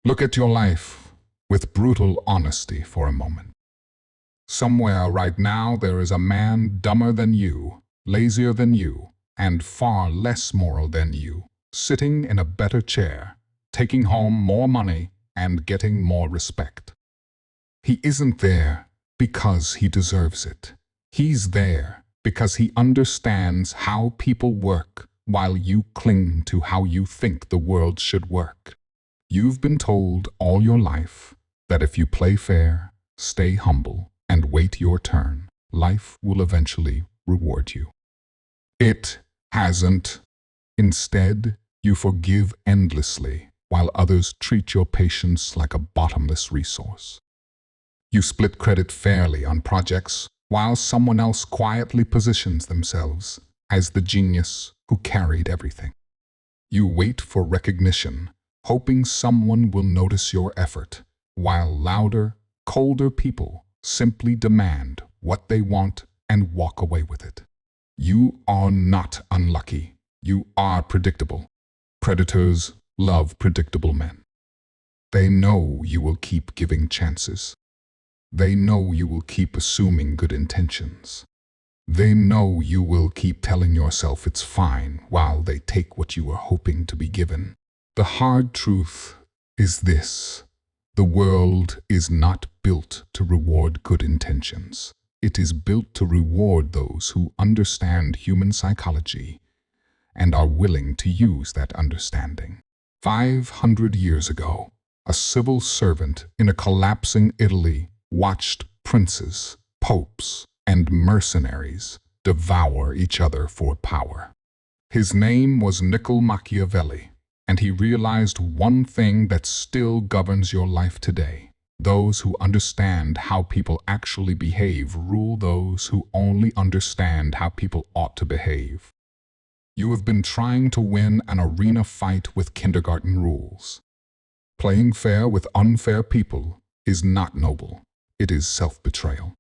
Look at your life with brutal honesty for a moment. Somewhere right now there is a man dumber than you, lazier than you, and far less moral than you, sitting in a better chair, taking home more money and getting more respect. He isn't there because he deserves it. He's there because he understands how people work while you cling to how you think the world should work. You've been told all your life that if you play fair, stay humble, and wait your turn, life will eventually reward you. It hasn't. Instead, you forgive endlessly while others treat your patience like a bottomless resource. You split credit fairly on projects while someone else quietly positions themselves as the genius who carried everything. You wait for recognition, hoping someone will notice your effort, while louder, colder people simply demand what they want and walk away with it. You are not unlucky. You are predictable. Predators love predictable men. They know you will keep giving chances. They know you will keep assuming good intentions. They know you will keep telling yourself it's fine while they take what you were hoping to be given. The hard truth is this: the world is not built to reward good intentions. It is built to reward those who understand human psychology and are willing to use that understanding. 500 years ago, a civil servant in a collapsing Italy watched princes, popes, and mercenaries devour each other for power. His name was Niccolò Machiavelli, and he realized one thing that still governs your life today. Those who understand how people actually behave rule those who only understand how people ought to behave. You have been trying to win an arena fight with kindergarten rules. Playing fair with unfair people is not noble. It is self-betrayal.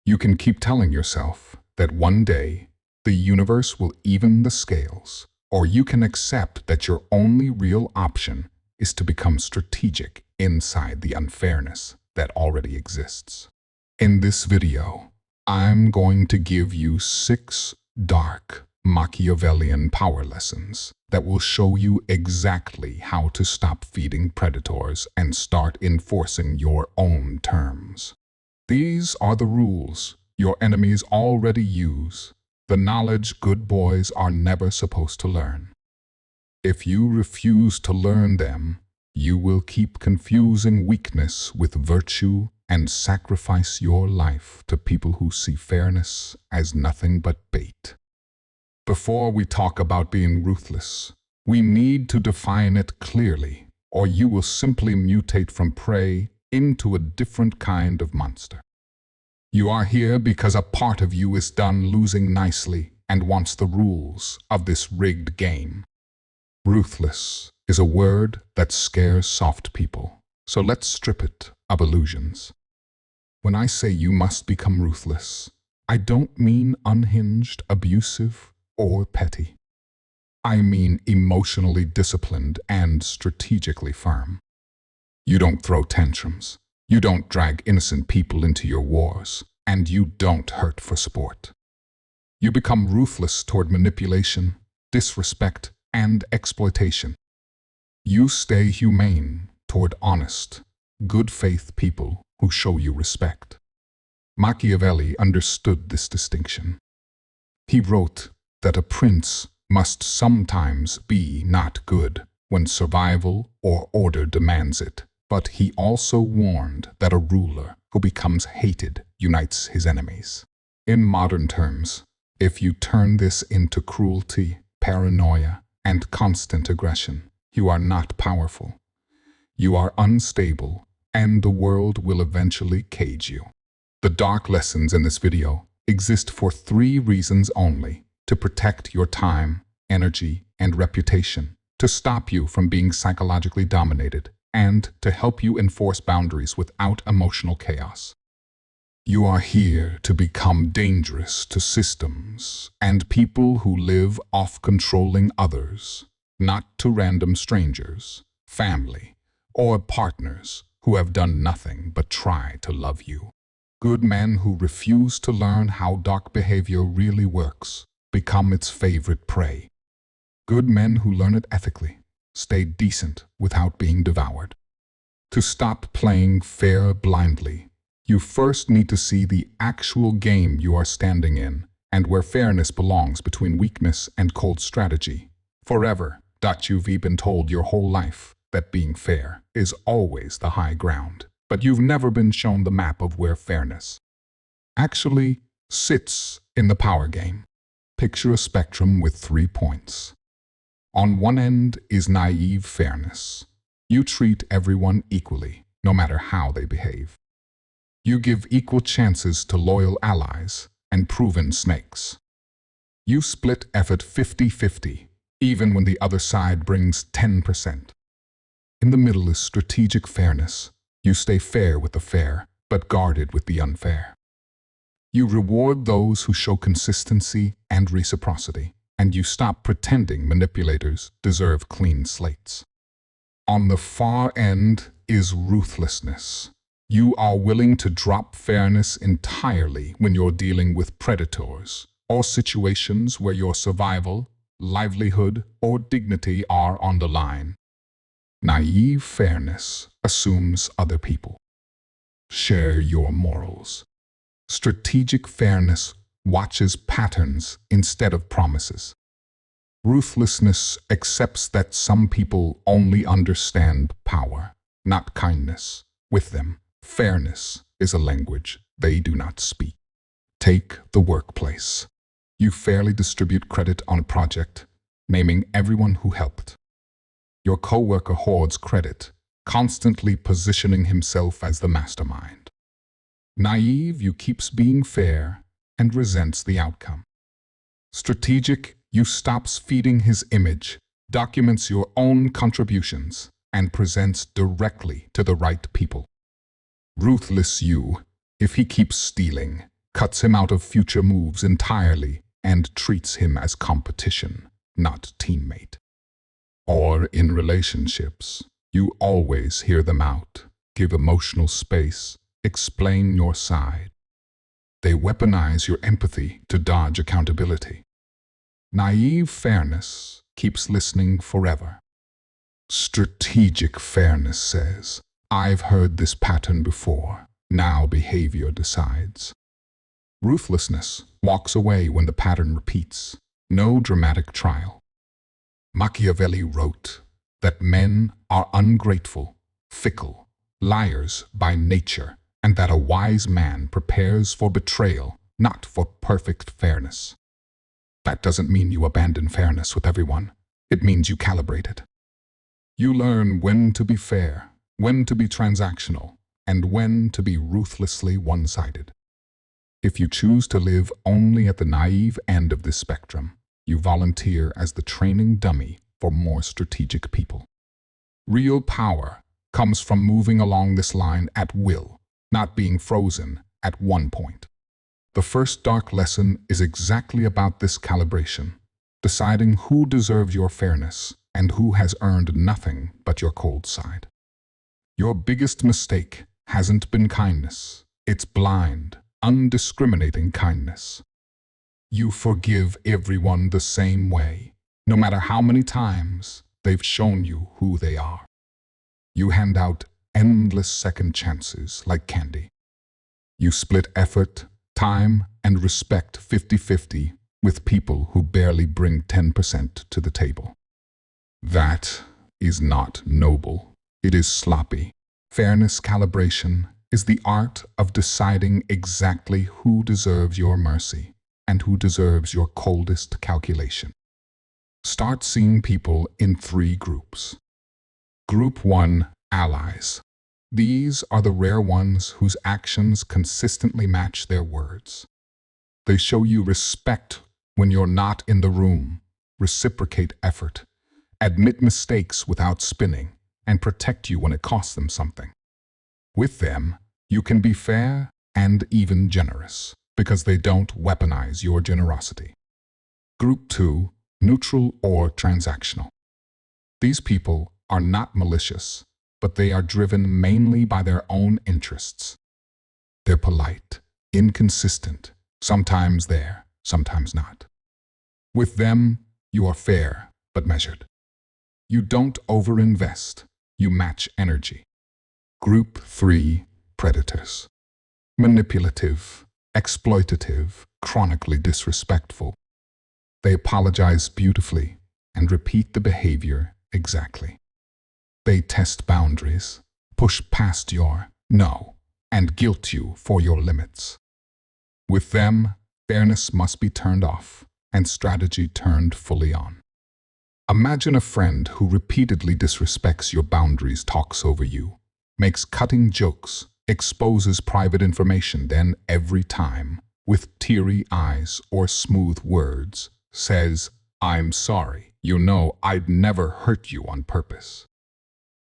You can keep telling yourself that one day the universe will even the scales, or you can accept that your only real option is to become strategic inside the unfairness that already exists. In this video, I'm going to give you 6 dark Machiavellian power lessons that will show you exactly how to stop feeding predators and start enforcing your own terms. These are the rules your enemies already use, the knowledge good boys are never supposed to learn. If you refuse to learn them, you will keep confusing weakness with virtue and sacrifice your life to people who see fairness as nothing but bait. Before we talk about being ruthless, we need to define it clearly, or you will simply mutate from prey into a different kind of monster. You are here because a part of you is done losing nicely and wants the rules of this rigged game. Ruthless is a word that scares soft people, so let's strip it of illusions. When I say you must become ruthless, I don't mean unhinged, abusive, or petty. I mean emotionally disciplined and strategically firm. You don't throw tantrums. You don't drag innocent people into your wars, and you don't hurt for sport. You become ruthless toward manipulation, disrespect, and exploitation. You stay humane toward honest, good-faith people who show you respect. Machiavelli understood this distinction. He wrote that a prince must sometimes be not good when survival or order demands it, but he also warned that a ruler who becomes hated unites his enemies. In modern terms, if you turn this into cruelty, paranoia, and constant aggression, you are not powerful. You are unstable, and the world will eventually cage you. The dark lessons in this video exist for 3 reasons only: to protect your time, energy, and reputation, to stop you from being psychologically dominated, and to help you enforce boundaries without emotional chaos. You are here to become dangerous to systems and people who live off controlling others, not to random strangers, family, or partners who have done nothing but try to love you. Good men who refuse to learn how dark behavior really works become its favorite prey. Good men who learn it ethically stay decent without being devoured. To stop playing fair blindly, you first need to see the actual game you are standing in and where fairness belongs between weakness and cold strategy. Forever, you've been told your whole life that being fair is always the high ground, but you've never been shown the map of where fairness actually sits in the power game. Picture a spectrum with 3 points. On one end is naive fairness. You treat everyone equally, no matter how they behave. You give equal chances to loyal allies and proven snakes. You split effort 50-50, even when the other side brings 10%. In the middle is strategic fairness. You stay fair with the fair, but guarded with the unfair. You reward those who show consistency and reciprocity, and you stop pretending manipulators deserve clean slates. On the far end is ruthlessness. You are willing to drop fairness entirely when you're dealing with predators or situations where your survival, livelihood, or dignity are on the line. Naive fairness assumes other people share your morals. Strategic fairness watches patterns instead of promises. Ruthlessness accepts that some people only understand power, not kindness. With them, fairness is a language they do not speak. Take the workplace. You fairly distribute credit on a project, naming everyone who helped. Your coworker hoards credit, constantly positioning himself as the mastermind. Naive, you keeps being fair and resents the outcome. Strategic, you stops feeding his image, documents your own contributions, and presents directly to the right people. Ruthless you, if he keeps stealing, cuts him out of future moves entirely and treats him as competition, not teammate. Or in relationships, you always hear them out, give emotional space, explain your side. They weaponize your empathy to dodge accountability. Naive fairness keeps listening forever. Strategic fairness says, I've heard this pattern before, now behavior decides. Ruthlessness walks away when the pattern repeats, no dramatic trial. Machiavelli wrote that men are ungrateful, fickle, liars by nature, and that a wise man prepares for betrayal, not for perfect fairness. That doesn't mean you abandon fairness with everyone. It means you calibrate it. You learn when to be fair, when to be transactional, and when to be ruthlessly one-sided. If you choose to live only at the naive end of this spectrum, you volunteer as the training dummy for more strategic people. Real power comes from moving along this line at will, not being frozen at one point. The first dark lesson is exactly about this calibration, deciding who deserves your fairness and who has earned nothing but your cold side. Your biggest mistake hasn't been kindness. It's blind, undiscriminating kindness. You forgive everyone the same way, no matter how many times they've shown you who they are. You hand out endless second chances like candy. You split effort, time, and respect 50-50 with people who barely bring 10% to the table. That is not noble. It is sloppy. Fairness calibration is the art of deciding exactly who deserves your mercy and who deserves your coldest calculation. Start seeing people in 3 groups. Group 1, allies. These are the rare ones whose actions consistently match their words. They show you respect when you're not in the room, reciprocate effort, admit mistakes without spinning, and protect you when it costs them something. With them, you can be fair and even generous, because they don't weaponize your generosity. Group 2, neutral or transactional. These people are not malicious. but they are driven mainly by their own interests. They're polite, inconsistent, sometimes there, sometimes not. With them, you are fair, but measured. You don't overinvest, you match energy. Group 3, predators. Manipulative, exploitative, chronically disrespectful. They apologize beautifully and repeat the behavior exactly. They test boundaries, push past your no, and guilt you for your limits. With them, fairness must be turned off and strategy turned fully on. Imagine a friend who repeatedly disrespects your boundaries, talks over you, makes cutting jokes, exposes private information, then every time, with teary eyes or smooth words, says, "I'm sorry, you know I'd never hurt you on purpose."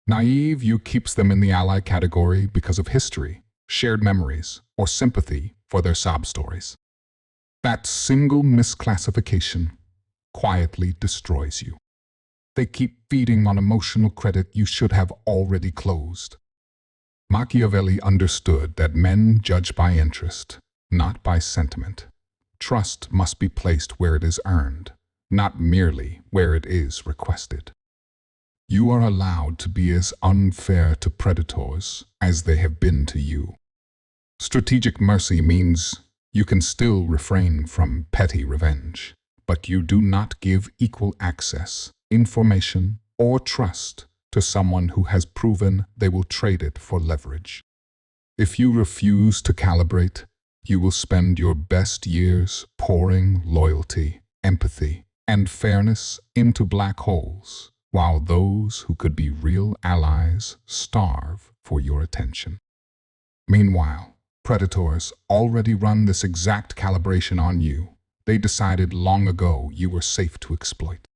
Naive, you keeps them in the ally category because of history, shared memories, or sympathy for their sob stories. That single misclassification quietly destroys you. They keep feeding on emotional credit you should have already closed. Machiavelli understood that men judge by interest, not by sentiment. Trust must be placed where it is earned, not merely where it is requested. You are allowed to be as unfair to predators as they have been to you. Strategic mercy means you can still refrain from petty revenge, but you do not give equal access, information, or trust to someone who has proven they will trade it for leverage. If you refuse to calibrate, you will spend your best years pouring loyalty, empathy, and fairness into black holes, while those who could be real allies starve for your attention. Meanwhile, predators already run this exact calibration on you. They decided long ago you were safe to exploit.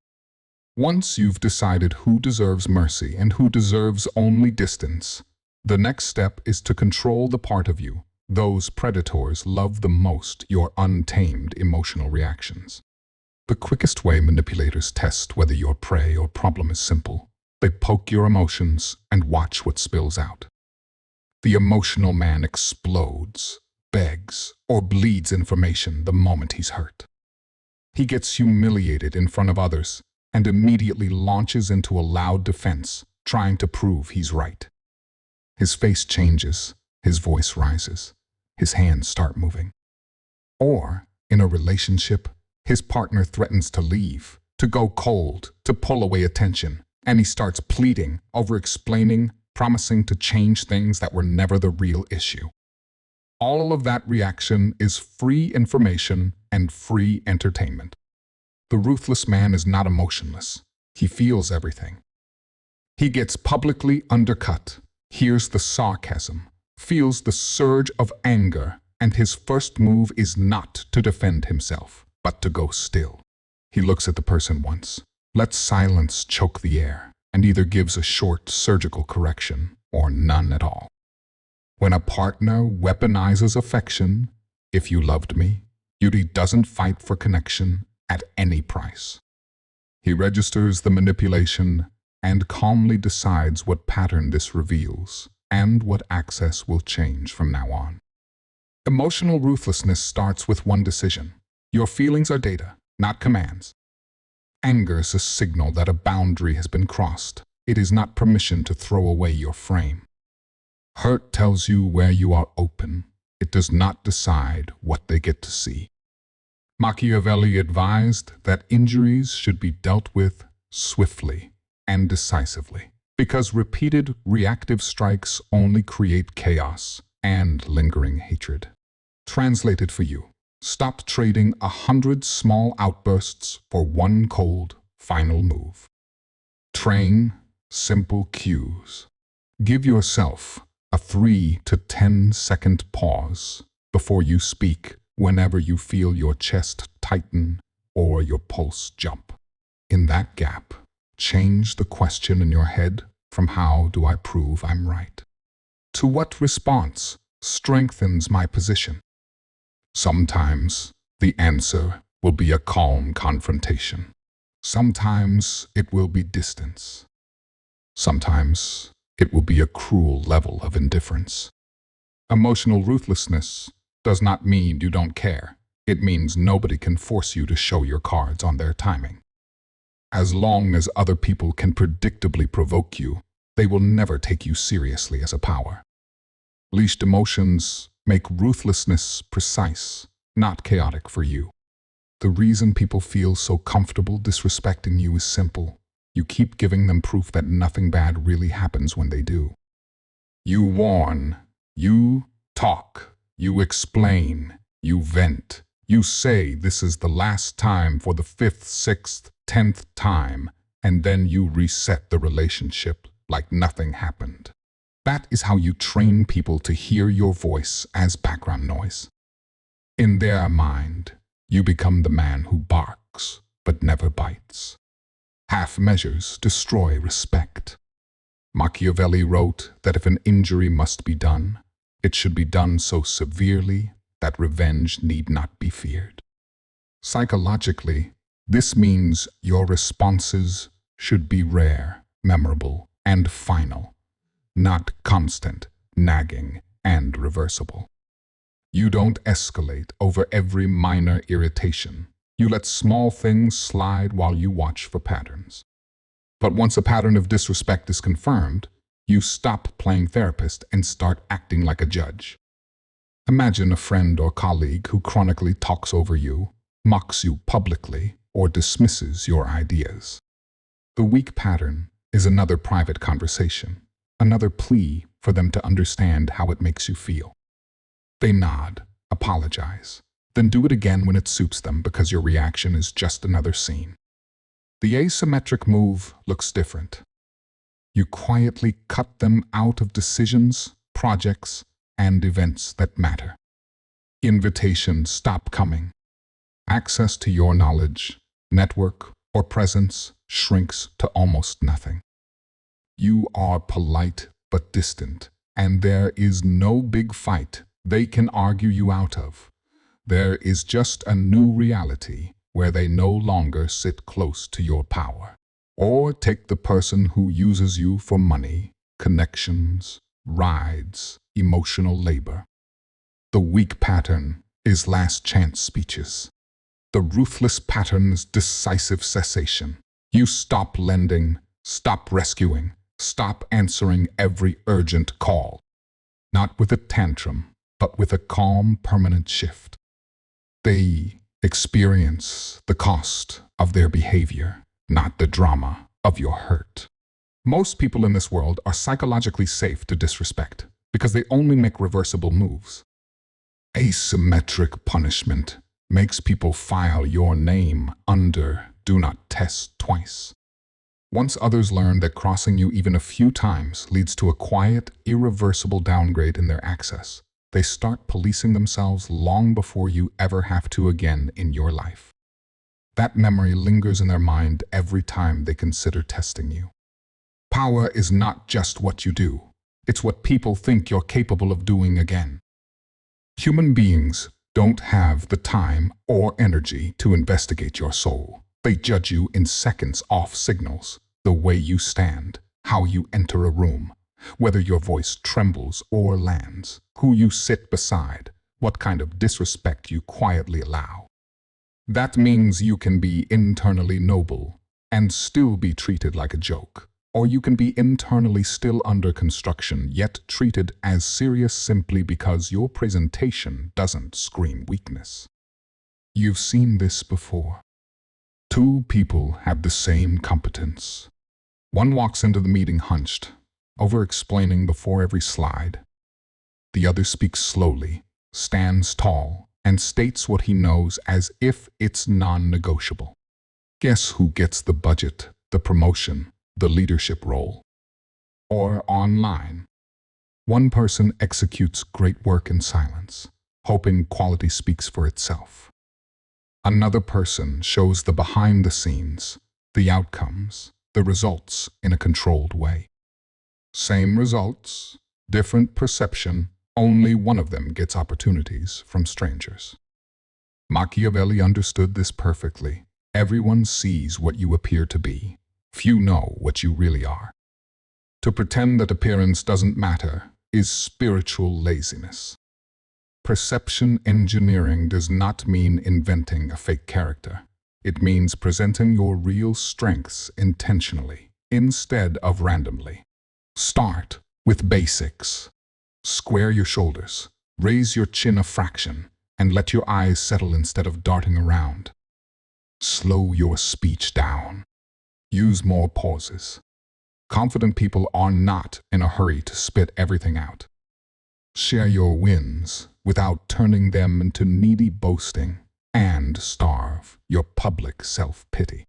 Once you've decided who deserves mercy and who deserves only distance, the next step is to control the part of you those predators love the most, your untamed emotional reactions. The quickest way manipulators test whether your prey or problem is simple. They poke your emotions and watch what spills out. The emotional man explodes, begs, or bleeds information the moment he's hurt. He gets humiliated in front of others and immediately launches into a loud defense, trying to prove he's right. His face changes, his voice rises, his hands start moving. Or, in a relationship, his partner threatens to leave, to go cold, to pull away attention, and he starts pleading, over-explaining, promising to change things that were never the real issue. All of that reaction is free information and free entertainment. The ruthless man is not emotionless. He feels everything. He gets publicly undercut, hears the sarcasm, feels the surge of anger, and his first move is not to defend himself, but to go still. He looks at the person once, lets silence choke the air, and either gives a short surgical correction or none at all. When a partner weaponizes affection, if you loved me, Yuri doesn't fight for connection at any price. He registers the manipulation and calmly decides what pattern this reveals and what access will change from now on. Emotional ruthlessness starts with one decision. Your feelings are data, not commands. Anger is a signal that a boundary has been crossed. It is not permission to throw away your frame. Hurt tells you where you are open. It does not decide what they get to see. Machiavelli advised that injuries should be dealt with swiftly and decisively, because repeated reactive strikes only create chaos and lingering hatred. Translated for you, stop trading 100 small outbursts for one cold, final move. Train simple cues. Give yourself a 3 to 10 second pause before you speak whenever you feel your chest tighten or your pulse jump. In that gap, change the question in your head from "How do I prove I'm right?" to "What response strengthens my position?" Sometimes the answer will be a calm confrontation. Sometimes it will be distance. Sometimes it will be a cruel level of indifference. Emotional ruthlessness does not mean you don't care. It means nobody can force you to show your cards on their timing. As long as other people can predictably provoke you, they will never take you seriously as a power. Leashed emotions make ruthlessness precise, not chaotic for you. The reason people feel so comfortable disrespecting you is simple. You keep giving them proof that nothing bad really happens when they do. You warn, you talk, you explain, you vent. You say this is the last time for the 5th, 6th, 10th time, and then you reset the relationship like nothing happened. That is how you train people to hear your voice as background noise. In their mind, you become the man who barks but never bites. Half measures destroy respect. Machiavelli wrote that if an injury must be done, it should be done so severely that revenge need not be feared. Psychologically, this means your responses should be rare, memorable, and final, not constant, nagging, and reversible. You don't escalate over every minor irritation. You let small things slide while you watch for patterns. But once a pattern of disrespect is confirmed, you stop playing therapist and start acting like a judge. Imagine a friend or colleague who chronically talks over you, mocks you publicly, or dismisses your ideas. The weak pattern is another private conversation, another plea for them to understand how it makes you feel. They nod, apologize, then do it again when it suits them because your reaction is just another scene. The asymmetric move looks different. You quietly cut them out of decisions, projects, and events that matter. Invitations stop coming. Access to your knowledge, network, or presence shrinks to almost nothing. You are polite but distant, and there is no big fight they can argue you out of. There is just a new reality where they no longer sit close to your power. Or take the person who uses you for money, connections, rides, emotional labor. The weak pattern is last chance speeches. The ruthless pattern's decisive cessation. You stop lending, stop rescuing, stop answering every urgent call. Not with a tantrum, but with a calm, permanent shift. They experience the cost of their behavior, not the drama of your hurt. Most people in this world are psychologically safe to disrespect because they only make reversible moves. Asymmetric punishment makes people file your name under do not test twice. Once others learn that crossing you even a few times leads to a quiet, irreversible downgrade in their access, they start policing themselves long before you ever have to again in your life. That memory lingers in their mind every time they consider testing you. Power is not just what you do. It's what people think you're capable of doing again. Human beings don't have the time or energy to investigate your soul. They judge you in seconds off signals, the way you stand, how you enter a room, whether your voice trembles or lands, who you sit beside, what kind of disrespect you quietly allow. That means you can be internally noble and still be treated like a joke, or you can be internally still under construction yet treated as serious simply because your presentation doesn't scream weakness. You've seen this before. Two people have the same competence. One walks into the meeting hunched, over-explaining before every slide. The other speaks slowly, stands tall, and states what he knows as if it's non-negotiable. Guess who gets the budget, the promotion, the leadership role? Or online. One person executes great work in silence, hoping quality speaks for itself. Another person shows the behind the scenes, the outcomes, the results in a controlled way. Same results, different perception, only one of them gets opportunities from strangers. Machiavelli understood this perfectly. Everyone sees what you appear to be. Few know what you really are. To pretend that appearance doesn't matter is spiritual laziness. Perception engineering does not mean inventing a fake character. It means presenting your real strengths intentionally, instead of randomly. Start with basics. Square your shoulders, raise your chin a fraction, and let your eyes settle instead of darting around. Slow your speech down. Use more pauses. Confident people are not in a hurry to spit everything out. Share your wins without turning them into needy boasting, and starve your public self-pity.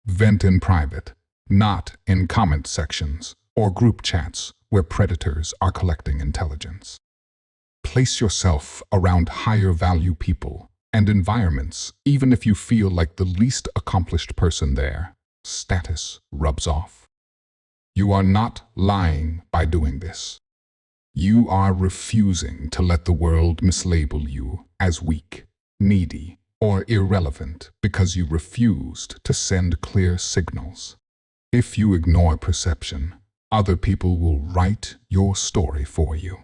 Vent in private, not in comment sections or group chats where predators are collecting intelligence. Place yourself around higher value people and environments even if you feel like the least accomplished person there. Status rubs off. You are not lying by doing this. You are refusing to let the world mislabel you as weak, needy, or irrelevant because you refused to send clear signals. If you ignore perception, other people will write your story for you.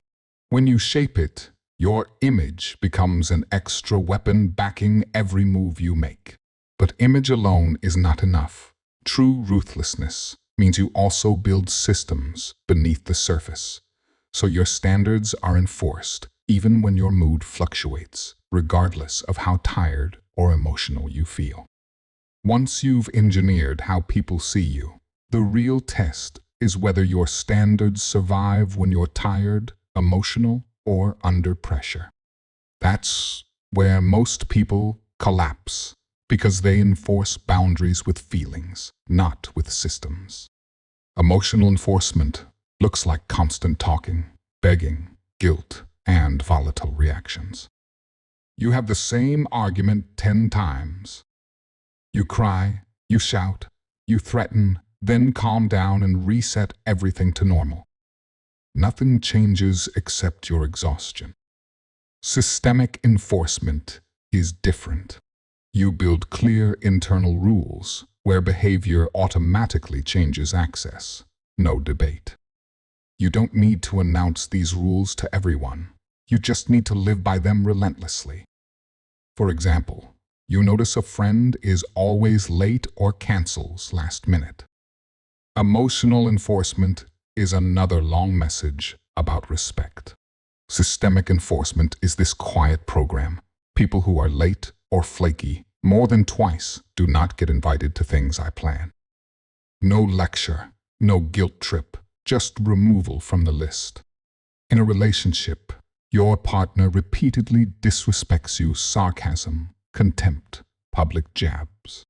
When you shape it, your image becomes an extra weapon backing every move you make. But image alone is not enough. True ruthlessness means you also build systems beneath the surface, so your standards are enforced even when your mood fluctuates, regardless of how tired or emotional you feel. Once you've engineered how people see you, the real test is whether your standards survive when you're tired, emotional, or under pressure. That's where most people collapse, because they enforce boundaries with feelings, not with systems. Emotional enforcement looks like constant talking, begging, guilt, and volatile reactions. You have the same argument 10 times. You cry, you shout, you threaten, then calm down and reset everything to normal. Nothing changes except your exhaustion. Systemic enforcement is different. You build clear internal rules where behavior automatically changes access. No debate. You don't need to announce these rules to everyone. You just need to live by them relentlessly. For example, you notice a friend is always late or cancels last minute. Emotional enforcement is another long message about respect. Systemic enforcement is this quiet program. People who are late or flaky more than twice do not get invited to things I plan. No lecture, no guilt trip, just removal from the list. In a relationship, your partner repeatedly disrespects you, sarcasm, contempt, public jabs.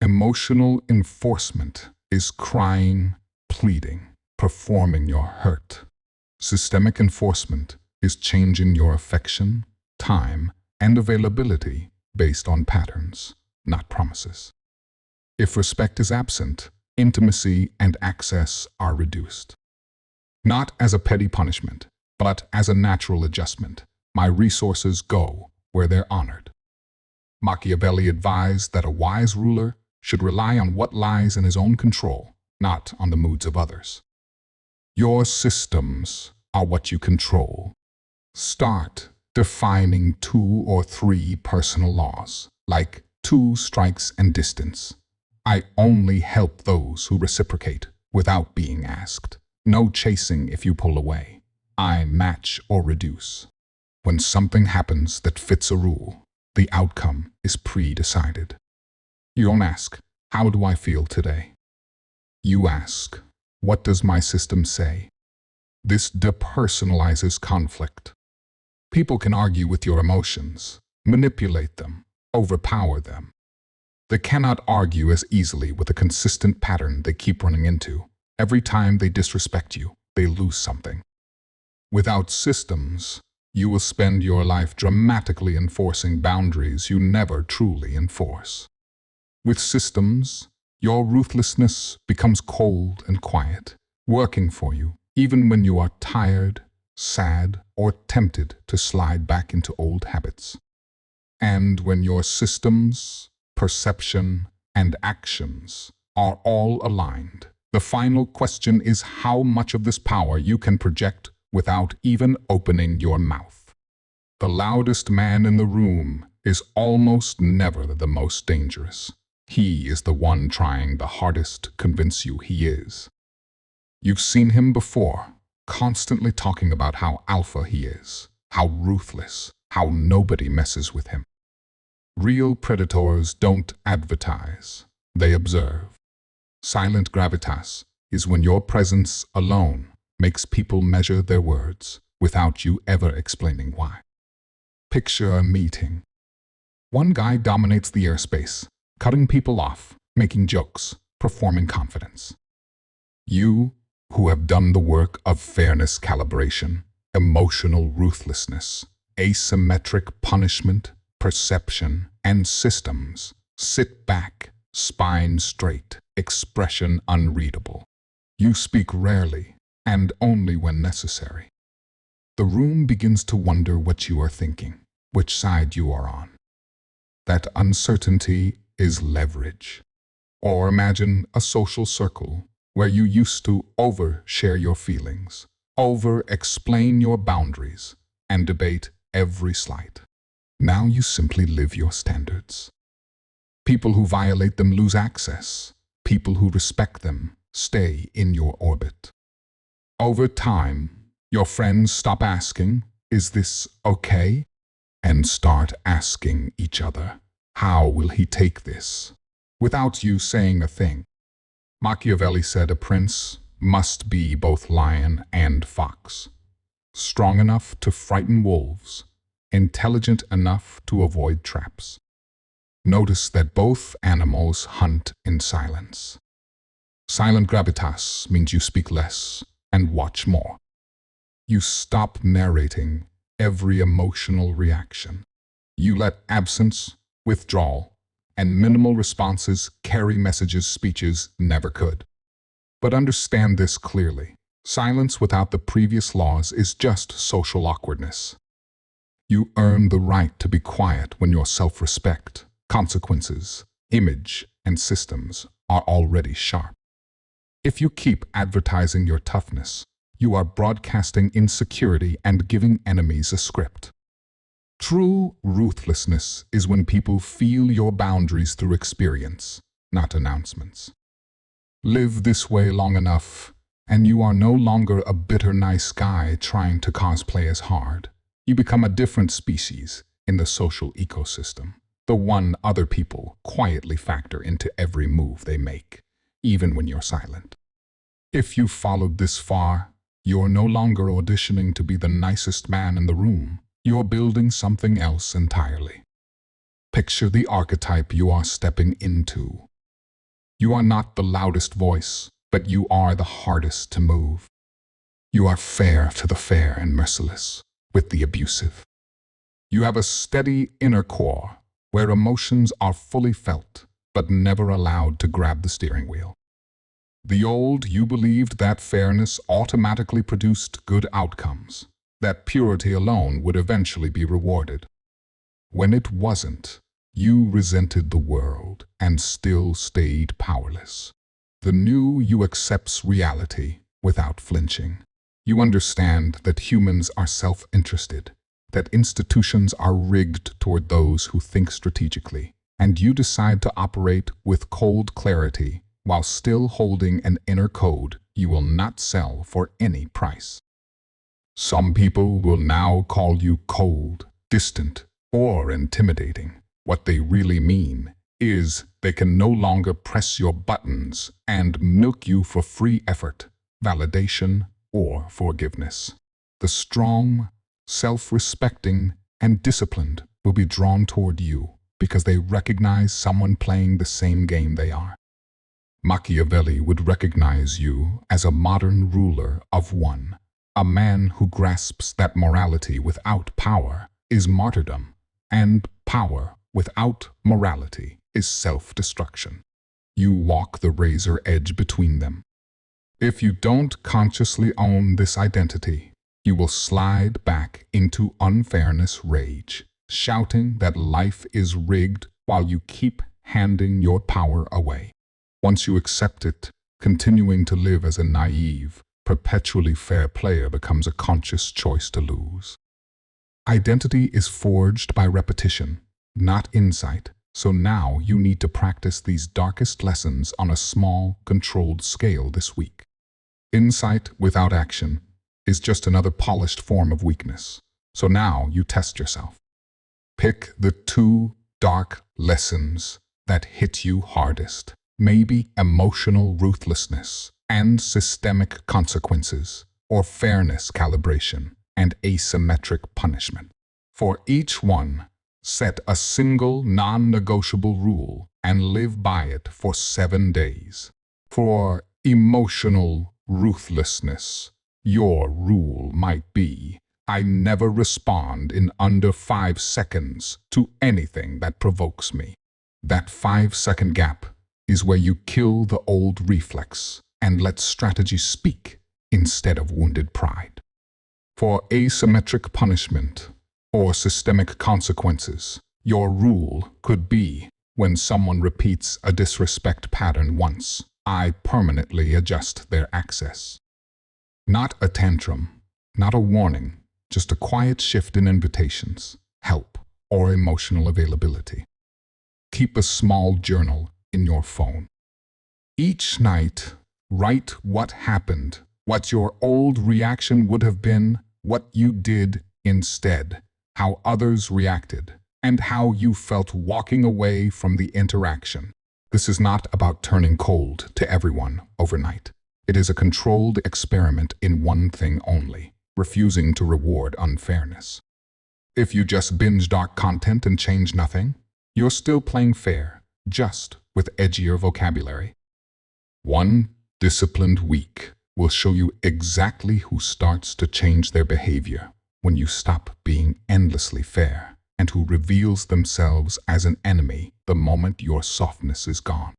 Emotional enforcement is crying, pleading, performing your hurt. Systemic enforcement is changing your affection, time, and availability based on patterns, not promises. If respect is absent, intimacy and access are reduced. Not as a petty punishment, but as a natural adjustment. My resources go where they're honored. Machiavelli advised that a wise ruler should rely on what lies in his own control, not on the moods of others. Your systems are what you control. Start defining 2 or 3 personal laws, like 2 strikes and distance. I only help those who reciprocate without being asked. No chasing if you pull away. I match or reduce. When something happens that fits a rule, the outcome is pre-decided. You don't ask, how do I feel today? You ask, what does my system say? This depersonalizes conflict. People can argue with your emotions, manipulate them, overpower them. They cannot argue as easily with a consistent pattern they keep running into. Every time they disrespect you, they lose something. Without systems, you will spend your life dramatically enforcing boundaries you never truly enforce. With systems, your ruthlessness becomes cold and quiet, working for you even when you are tired, sad, or tempted to slide back into old habits. And when your systems, perception, and actions are all aligned, The final question is how much of this power you can project without even opening your mouth. The loudest man in the room is almost never the most dangerous. He is the one trying the hardest to convince you he is. You've seen him before, constantly talking about how alpha he is, how ruthless, how nobody messes with him. Real predators don't advertise, they observe. Silent gravitas is when your presence alone makes people measure their words without you ever explaining why. Picture a meeting. One guy dominates the airspace, cutting people off, making jokes, performing confidence. You, who have done the work of fairness calibration, emotional ruthlessness, asymmetric punishment, perception, and systems, sit back, spine straight, expression unreadable. You speak rarely, and only when necessary. The room begins to wonder what you are thinking, which side you are on. That uncertainty is leverage. Or imagine a social circle where you used to overshare your feelings, over-explain your boundaries, and debate every slight. Now you simply live your standards. People who violate them lose access. People who respect them stay in your orbit. Over time, your friends stop asking, "Is this okay?" and start asking each other, "How will he take this?" without you saying a thing. Machiavelli said a prince must be both lion and fox, strong enough to frighten wolves, intelligent enough to avoid traps. Notice that both animals hunt in silence. Silent gravitas means you speak less and watch more. You stop narrating every emotional reaction. You let absence, withdrawal, and minimal responses carry messages speeches never could. But understand this clearly. Silence without the previous laws is just social awkwardness. You earn the right to be quiet when your self-respect, consequences, image, and systems are already sharp. If you keep advertising your toughness, you are broadcasting insecurity and giving enemies a script. True ruthlessness is when people feel your boundaries through experience, not announcements. Live this way long enough, and you are no longer a bitter nice guy trying to cosplay as hard. You become a different species in the social ecosystem, the one other people quietly factor into every move they make, even when you're silent. If you followed this far, you're no longer auditioning to be the nicest man in the room. You're building something else entirely. Picture the archetype you are stepping into. You are not the loudest voice, but you are the hardest to move. You are fair to the fair and merciless with the abusive. You have a steady inner core where emotions are fully felt, but never allowed to grab the steering wheel. The old you believed that fairness automatically produced good outcomes, that purity alone would eventually be rewarded. When it wasn't, you resented the world and still stayed powerless. The new you accepts reality without flinching. You understand that humans are self-interested, that institutions are rigged toward those who think strategically, and you decide to operate with cold clarity while still holding an inner code you will not sell for any price. Some people will now call you cold, distant, or intimidating. What they really mean is they can no longer press your buttons and milk you for free effort, validation, or forgiveness. The strong, self-respecting, and disciplined will be drawn toward you because they recognize someone playing the same game they are. Machiavelli would recognize you as a modern ruler of one. A man who grasps that morality without power is martyrdom, and power without morality is self-destruction. You walk the razor edge between them. If you don't consciously own this identity, you will slide back into unfairness rage, shouting that life is rigged while you keep handing your power away. Once you accept it, Continuing to live as a naive, perpetually fair player becomes a conscious choice to lose. Identity is forged by repetition, not insight, so now you need to practice these darkest lessons on a small, controlled scale this week. Insight without action is just another polished form of weakness, so now you test yourself. Pick the 2 dark lessons that hit you hardest, maybe emotional ruthlessness and systemic consequences, or fairness calibration and asymmetric punishment. For each one, set a single non-negotiable rule and live by it for 7 days. For emotional ruthlessness, your rule might be, I never respond in under 5 seconds to anything that provokes me. That 5-second gap is where you kill the old reflex and let strategy speak instead of wounded pride. For asymmetric punishment or systemic consequences, your rule could be, when someone repeats a disrespect pattern once, I permanently adjust their access. Not a tantrum, not a warning, just a quiet shift in invitations, help, or emotional availability. Keep a small journal in your phone. Each night, write what happened, what your old reaction would have been, what you did instead, how others reacted, and how you felt walking away from the interaction. This is not about turning cold to everyone overnight. It is a controlled experiment in one thing only, refusing to reward unfairness. If you just binge dark content and change nothing, you're still playing fair, just with edgier vocabulary. One disciplined week will show you exactly who starts to change their behavior when you stop being endlessly fair, and who reveals themselves as an enemy the moment your softness is gone.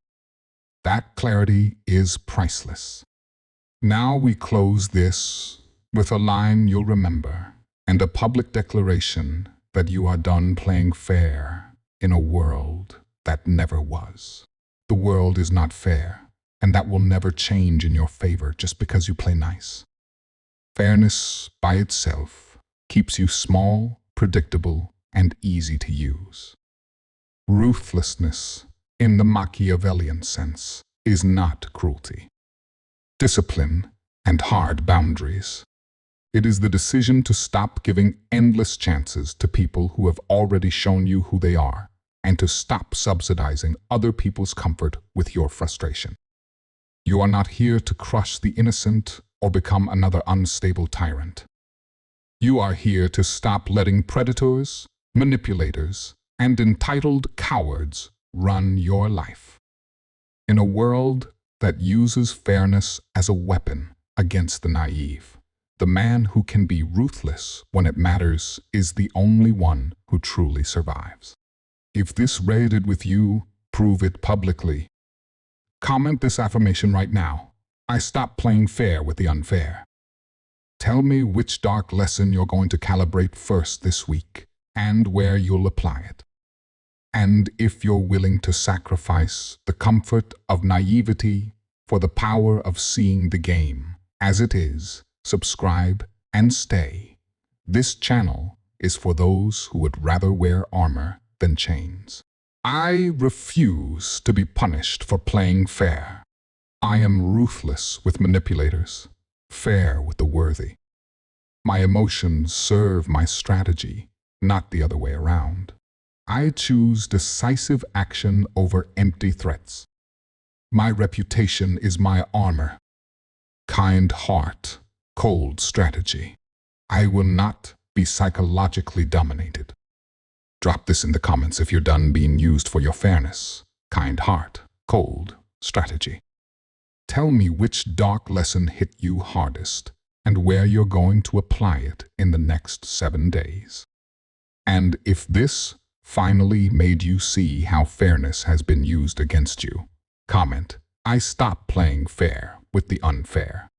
That clarity is priceless. Now we close this with a line you'll remember, and a public declaration that you are done playing fair in a world that never was. The world is not fair, and that will never change in your favor just because you play nice. Fairness by itself keeps you small, predictable, and easy to use. Ruthlessness, in the Machiavellian sense, is not cruelty. Discipline and hard boundaries. It is the decision to stop giving endless chances to people who have already shown you who they are, and to stop subsidizing other people's comfort with your frustration. You are not here to crush the innocent or become another unstable tyrant. You are here to stop letting predators, manipulators, and entitled cowards run your life. In a world that uses fairness as a weapon against the naive, the man who can be ruthless when it matters is the only one who truly survives. If this resonated with you, prove it publicly. Comment this affirmation right now. I stopped playing fair with the unfair. Tell me which dark lesson you're going to calibrate first this week, and where you'll apply it. And if you're willing to sacrifice the comfort of naivety for the power of seeing the game as it is, subscribe and stay. This channel is for those who would rather wear armor than chains. I refuse to be punished for playing fair. I am ruthless with manipulators, fair with the worthy. My emotions serve my strategy, not the other way around. I choose decisive action over empty threats. My reputation is my armor. Kind heart, cold strategy. I will not be psychologically dominated. Drop this in the comments if you're done being used for your fairness, kind heart, cold strategy. Tell me which dark lesson hit you hardest and where you're going to apply it in the next 7 days. And if this finally made you see how fairness has been used against you, comment, I stopped playing fair with the unfair.